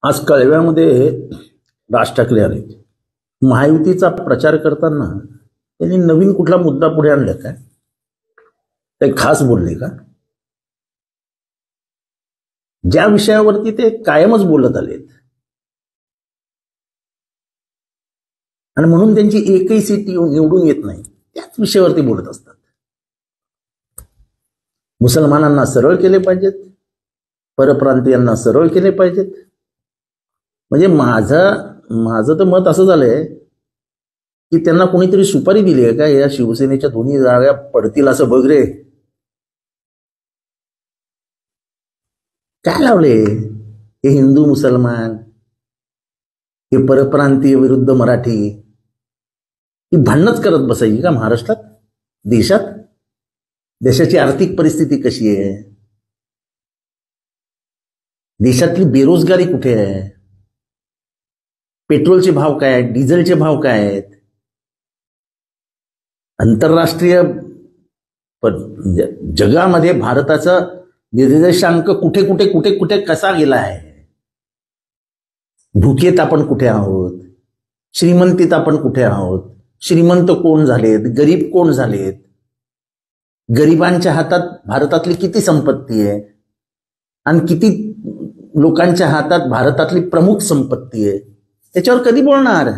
आज कळव्यामध्ये राज ठाकरे आले. महायुतीचा प्रचार करताना त्यांनी नवीन कुठला मुद्दा पुढे आणला काय? ते खास बोलले का? ज्या विषयावरती ते कायमच बोलत आलेत आणि म्हणून त्यांची एकही सीट निवडून येत नाही, त्याच विषयावरती बोलत असतात. मुसलमानांना सरळ केले पाहिजेत, परप्रांतीयांना सरळ केले पाहिजेत. म्हणजे माझं तर मत असं झालंय की त्यांना कोणीतरी सुपारी दिली आहे का, या शिवसेनेच्या दोन्ही जागा पडतील असं बघ रे. काय लावले हे हिंदू मुसलमान, हे परप्रांतीय विरुद्ध मराठी, ही भांडणच करत बसायची का महाराष्ट्रात? देशात देशाची आर्थिक परिस्थिती कशी आहे? देशातली बेरोजगारी कुठे आहे? पेट्रोलचे भाव काय आहेत? डिझेलचे भाव काय आहेत? आंतरराष्ट्रीय जगामध्ये भारताचा निर्देशांक कुठे कुठे कुठे कुठे कसा गेला आहे? भुकेत आपण कुठे आहोत? श्रीमंतीत आपण कुठे आहोत? श्रीमंत कोण झालेत? गरीब कोण झालेत? गरिबांच्या हातात भारतातली किती संपत्ती आहे आणि किती लोकांच्या हातात भारतातली प्रमुख संपत्ती आहे? त्याच्यावर कधी बोलणार?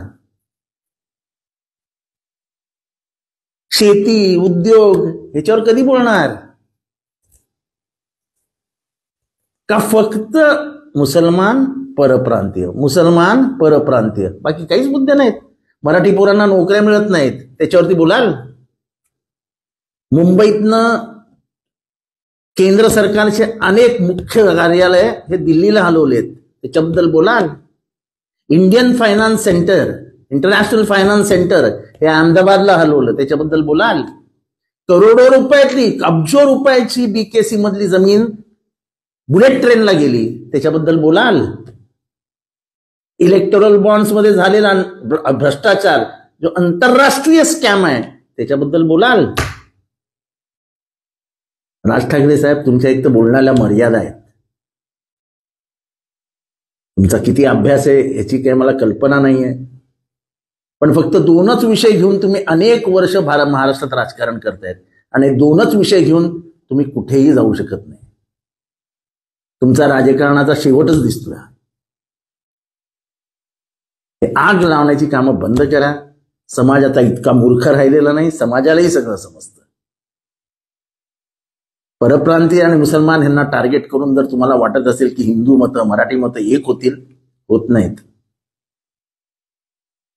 शेती, उद्योग ह्याच्यावर कधी बोलणार? का फक्त मुसलमान परप्रांतीय, मुसलमान परप्रांतीय, बाकी काहीच मुद्दे नाहीत? मराठी पोरांना नोकऱ्या मिळत नाहीत, त्याच्यावरती बोलाल? मुंबईतनं केंद्र सरकारचे अनेक मुख्य कार्यालय हे दिल्लीला हलवलेत, त्याच्याबद्दल बोलाल? Indian finance centre, international finance centre हे अहमदाबादला हलवलं, त्याच्याबद्दल बोलाल? करोडो रुपयातली, अब्जो रुपयाची बीकेसी मधली जमीन बुलेट ट्रेनला गेली, त्याच्याबद्दल बोलाल? इलेक्टोरल बॉन्ड्स मध्ये झालेला भ्रष्टाचार जो आंतरराष्ट्रीय स्कॅम आहे, त्याच्याबद्दल बोलाल? राज ठाकरे साहेब, तुमच्या इथं बोलण्याला मर्यादा आहेत. तुमचा किती अभ्यास आहे याची काही मला कल्पना नाहीये, पण फक्त दोनच विषय घेऊन तुम्ही अनेक वर्ष महाराष्ट्रात राजकारण करतायत आणि दोनच विषय घेऊन तुम्ही कुठेही जाऊ शकत नाही. तुमचा राजकारणाचा शेवटच दिसतोय. आग लावण्याची कामं बंद करा. समाज आता इतका मूर्ख राहिलेला नाही, समाजालाही सगळं समजतं. परप्रांतीय आणि मुसलमान यांना टार्गेट करून जर तुम्हाला वाटत असेल की हिंदू मतं मराठी मतं एक होतील, होत नाहीत.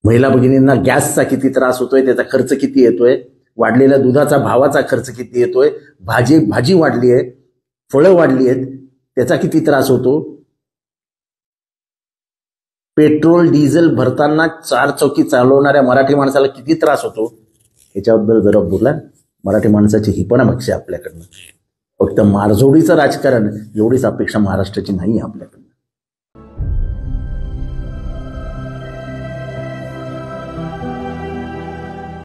महिला भगिनींना गॅसचा किती त्रास होतोय, त्याचा खर्च किती येतोय, वाढलेल्या दुधाचा भावाचा खर्च किती येतोय, भाजी वाढली आहे, फळं वाढली आहेत, त्याचा किती त्रास होतो. पेट्रोल डिझेल भरताना चारचौकी चालवणाऱ्या मराठी माणसाला किती त्रास होतो, याच्याबद्दल जरा बोला. मराठी माणसाची ही पण अपेक्षा आपल्याकडनं. फक्त मारझोडीचं राजकारण एवढीच अपेक्षा महाराष्ट्राची नाही आपल्याकडे.